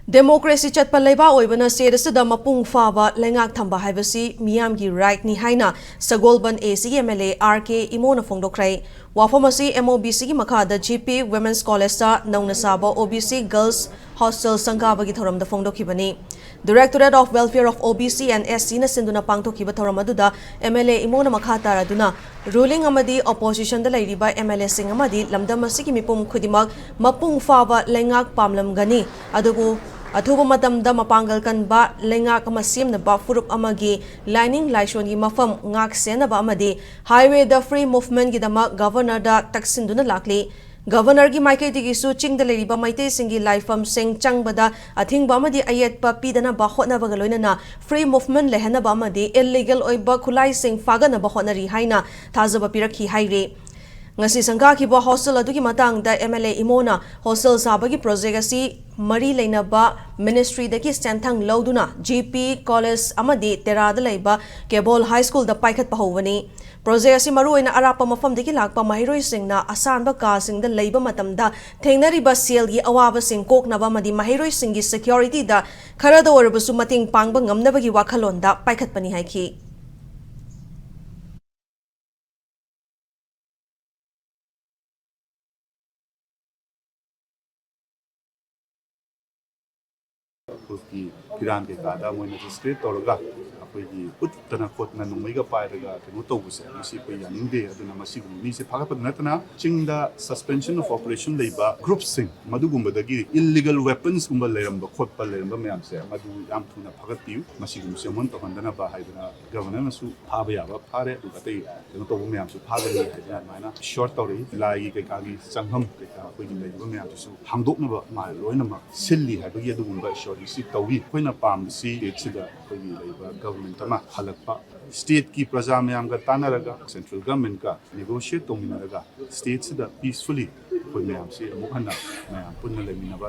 Democracy chatpa leiba oibana state asida mapung faba lengak thamba haibasi miyamgi right ni haina Sagolban AC MLA RK Imona Fongdokrai wafamasi MOBC gi makhada GP Women's College ta nauna saba OBC Girls Hostel Sangaba gi thoram da Fongdokhibani Directorate of Welfare of OBC and SC na sinduna pangthokiba thoram aduda MLA Imona makhata raduna ruling amadi opposition da lairiba MLA sing amadi lamdam asigi mipum khudimak mapung faba lengak pamlam gani adugu Athuba matamda mapangal kanba lengak ama semnaba furup amagi lining laishongi mafam ngak senaba amadi highway the free movement gidama governor da taksinduna lakli governor gi maike digi su chingda leriba maite singi laifam sing changbada athingba amadi ayetpa pidana ba hotna ba galoina free movement lehana ba amadi illegal oiba khulai sing fagana ba hotnari haina thazaba pirakhi haire ngasi sangka kiba hostel adugi matang da MLA Imona hostel sabagi project asi mari leinaba ministry daki stanthang lauduna GP college amadi terada leiba Kebol high school da paikhat pahowani project asi maruina arapa mafam daki lakpa mahiroi singna asanba ka singda leiba matamda thengnari ba sel gi awaba sing koknaba madi mahiroi singi security da kharada orbasu mating pangba ngamnabagi wakhalonda paikhat pani haiki Kuki kiran ke kada mo na discreet toroga apoy uttana khotna numaiga pairaga kenu tobuse masi pe yaninde aduna masi gumi se phaga padnatna chingda suspension of operation leiba group sing madugumba dagi illegal weapons gumba leiramba khotpa leiramba mayam se madu yam thuna phagat piu masi gum se mon to handana ba haidana governor nasu phaba yaba phare atai kenu tobu mayam su phaga ni haidana maina short tori lai ke kagi changham ke ka apoy leiba mayam su hangdokna ba ma loina ma silli habagi adugumba short Tawi koina pam si sida kogi leiba government ama halakpa state ki praja mayam ga tanaraga central government ka negotiate tongminaraga state sida peacefully koi mayam si amukhana mayam punna leminaba